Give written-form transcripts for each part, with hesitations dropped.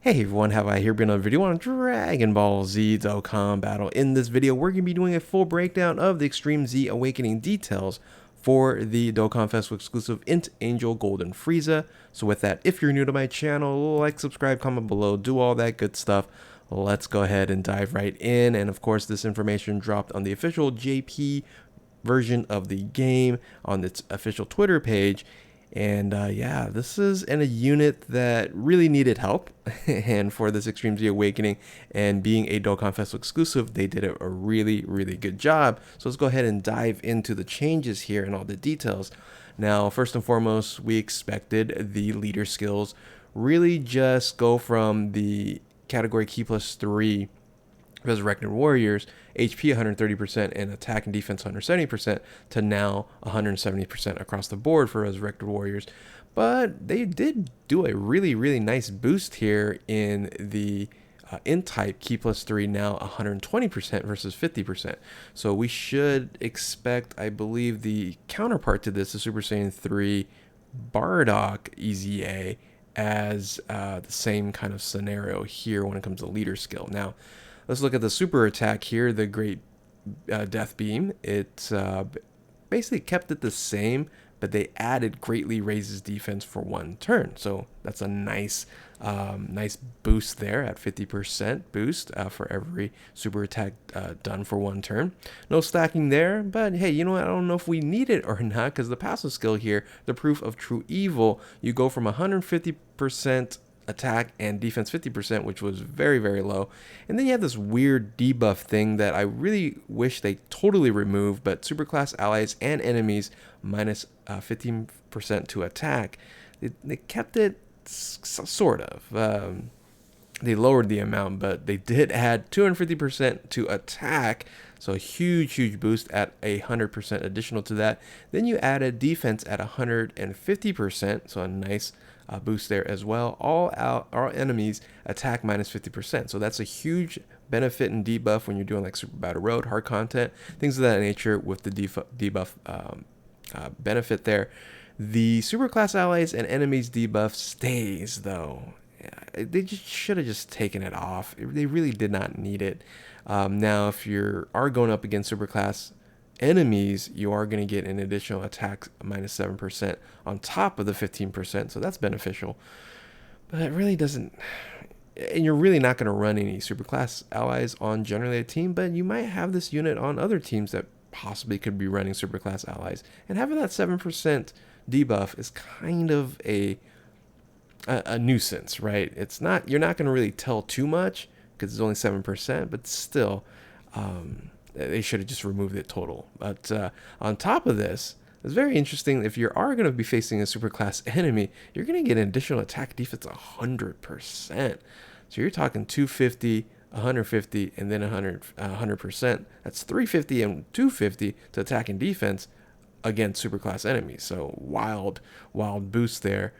Hey everyone, have I here been on a video on Dragon Ball Z Dokkan Battle. In this video, we're going to be doing a full breakdown of the Extreme Z Awakening details for the Dokkan Festival exclusive INT Angel Golden Frieza. So with that, if you're new to my channel, like, subscribe, comment below, do all that good stuff. Let's go ahead and dive right in. And of course, this information dropped on the official JP version of the game on its official Twitter page. And yeah, this is in a unit that really needed help. And for this Extreme Z Awakening and being a Dokkan Festival exclusive, they did a really, really good job. So let's go ahead and dive into the changes here and all the details. Now, first and foremost, we expected the leader skills really just go from the category Key plus 3 Resurrected Warriors, HP 130% and attack and defense 170% to now 170% across the board for Resurrected Warriors. But they did do a really, really nice boost here in the INT type Key plus 3, now 120% versus 50%. So we should expect, I believe, the counterpart to this, the Super Saiyan 3 Bardock EZA, as the same kind of scenario here when it comes to leader skill. Now, let's look at the super attack here, the Great Death Beam. It basically kept it the same, but they added greatly raises defense for one turn. So that's a nice nice boost there at 50% boost for every super attack done for one turn. No stacking there, but hey, you know what? I don't know if we need it or not, because the passive skill here, the Proof of True Evil, you go from 150% attack and defense 50%, which was very, very low. And then you have this weird debuff thing that I really wish they totally removed, but superclass allies and enemies minus 15% to attack. They kept it sort of. They lowered the amount, but they did add 250% to attack. So a huge, huge boost at 100% additional to that. Then you added defense at 150%, so a nice boost there as well. All enemies attack minus 50%. So that's a huge benefit and debuff when you're doing like Super Battle Road, hard content, things of that nature with the debuff benefit there. The superclass allies and enemies debuff stays though. They just should have just taken it off. They really did not need it. Now, if you are going up against superclass enemies, you are going to get an additional attack minus 7% on top of the 15%, so that's beneficial. But it really doesn't, and you're really not going to run any superclass allies on generally a team, but you might have this unit on other teams that possibly could be running superclass allies, and having that 7% debuff is kind of a nuisance, right? It's not, you're not going to really tell too much because it's only 7%, but still, they should have just removed it total. But on top of this, it's very interesting. If you are going to be facing a superclass enemy, you're going to get an additional attack defense 100%. So you're talking 250, 150, and then 100%. That's 350 and 250 to attack and defense against superclass enemies. So wild boost there.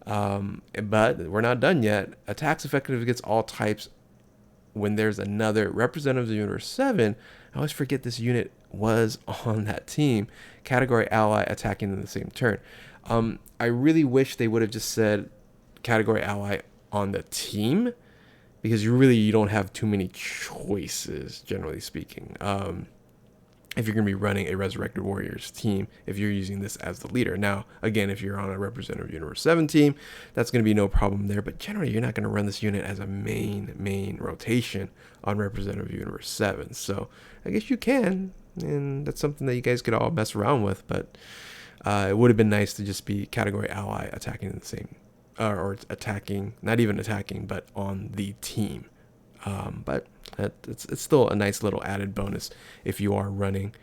But we're not done yet. Attacks effective against all types when there's another representative of Universe 7. I always forget this unit was on that team. Category ally attacking in the same turn. I really wish they would have just said category ally on the team, because you don't have too many choices, generally speaking. If you're going to be running a Resurrected Warriors team, if you're using this as the leader. Now, again, if you're on a Representative Universe 7 team, that's going to be no problem there. But generally, you're not going to run this unit as a main rotation on Representative Universe 7. So I guess you can, and that's something that you guys could all mess around with. But it would have been nice to just be category ally attacking in the same, or attacking, not even attacking, but on the team. But it's still a nice little added bonus if you are running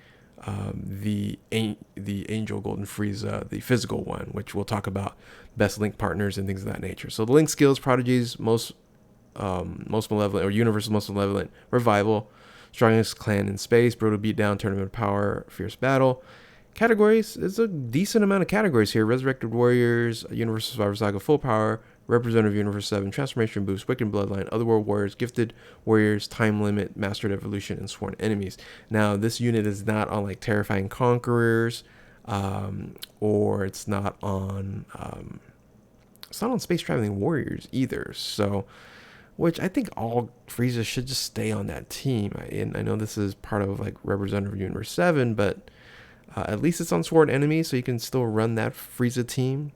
the Angel Golden Frieza, the physical one, which we'll talk about best link partners and things of that nature. So the link skills: Prodigy's most malevolent, or Universe's most malevolent, Revival, Strongest Clan in Space, Brutal Beatdown, Tournament of Power, Fierce Battle. Categories, it's a decent amount of categories here: Resurrected Warriors, Universal Survivor Saga Full Power, Representative Universe 7, Transformation Boost, Wicked Bloodline, Otherworld Warriors, Gifted Warriors, Time Limit, Mastered Evolution, and Sworn Enemies. Now, this unit is not on like Terrifying Conquerors, or it's not on Space Traveling Warriors either. So which I think all Frieza should just stay on that team. And I know this is part of like Representative Universe 7, but at least it's on Sword Enemy, so you can still run that Frieza team.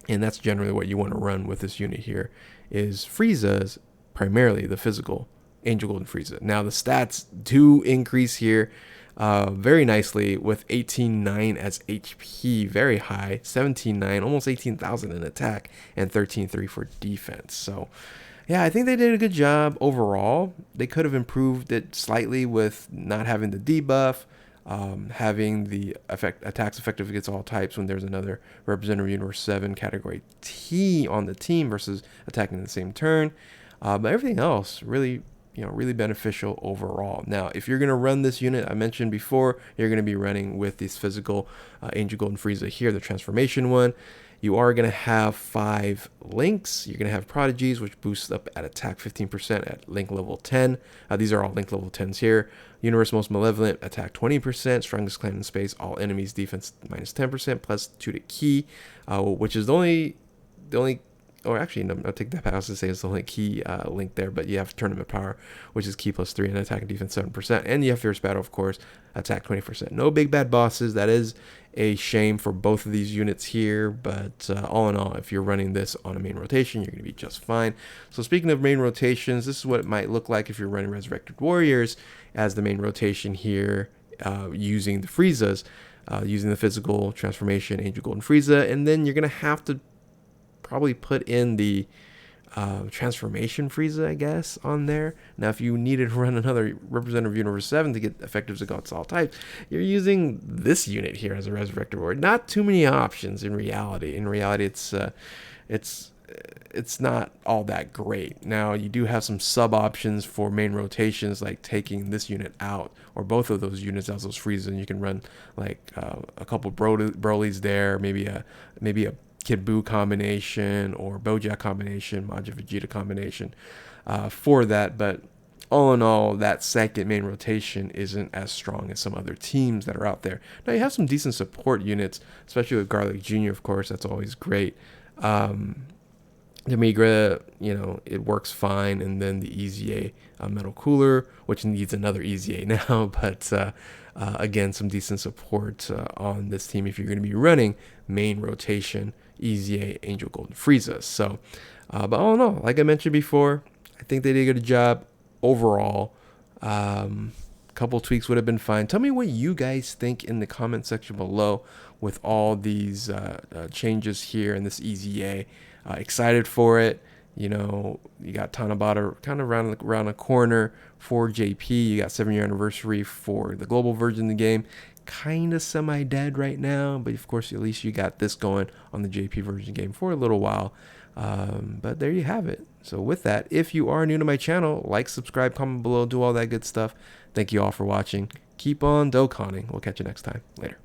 And that's generally what you want to run with this unit here, is Frieza's primarily the physical Angel Golden Frieza. Now the stats do increase here very nicely with 18,900 as HP, very high, 17,900, almost 18,000 in attack, and 13,300 for defense. So yeah, I think they did a good job overall. They could have improved it slightly with not having the debuff, having the attacks effective against all types when there's another Representative Universe 7 category T on the team versus attacking in the same turn. But everything else really, really beneficial overall. Now, if you're going to run this unit, I mentioned before, you're going to be running with this physical Angel Golden Frieza here, the transformation one. You are going to have 5 links. You're going to have prodigies, which boosts up at attack 15% at link level 10. These are all link level 10s here. Universe Most Malevolent, attack 20%. Strongest clan in space, all enemies defense minus 10%, plus 2 to key, which is the only, or actually, no, I'll take that back. I was going to say it's the only key link there, but you have Tournament Power, which is key plus 3 and attack and defense 7%. And you have Fierce Battle, of course, attack 20%. No big bad bosses. That is a shame for both of these units here, but all in all, if you're running this on a main rotation, you're going to be just fine. So speaking of main rotations, this is what it might look like if you're running Resurrected Warriors as the main rotation here, using the Friezas, using the physical transformation Angel Golden Frieza, and then you're going to have to probably put in the transformation Frieza, I guess, on there. Now, if you needed to run another Representative Universe 7 to get effectives against all types, you're using this unit here as a Resurrector Warrior. Not too many options in reality. In reality, it's not all that great. Now, you do have some sub options for main rotations, like taking this unit out, or both of those units as those Frieza, and you can run like a couple Broly's there, maybe a Kid Buu combination or Bojack combination, Majin Vegeta combination for that. But all in all, that second main rotation isn't as strong as some other teams that are out there. Now, you have some decent support units, especially with Garlic Jr., of course. That's always great. The Migra, it works fine. And then the EZA Metal Cooler, which needs another EZA now. But again, some decent support on this team if you're going to be running main rotation EZA Angel Golden Frieza. So, but all in all, like I mentioned before, I think they did a good job overall. Couple tweaks would have been fine. Tell me what you guys think in the comment section below with all these changes here in this EZA. Excited for it. You got Tanabata kind of around the corner for JP. You got 7-year anniversary for the global version of the game. Kind of semi-dead right now, but of course, at least you got this going on the JP version game for a little while. But there you have it. So with that, if you are new to my channel, like, subscribe, comment below, do all that good stuff. Thank you all for watching. Keep on Dokkaning. We'll catch you next time. Later.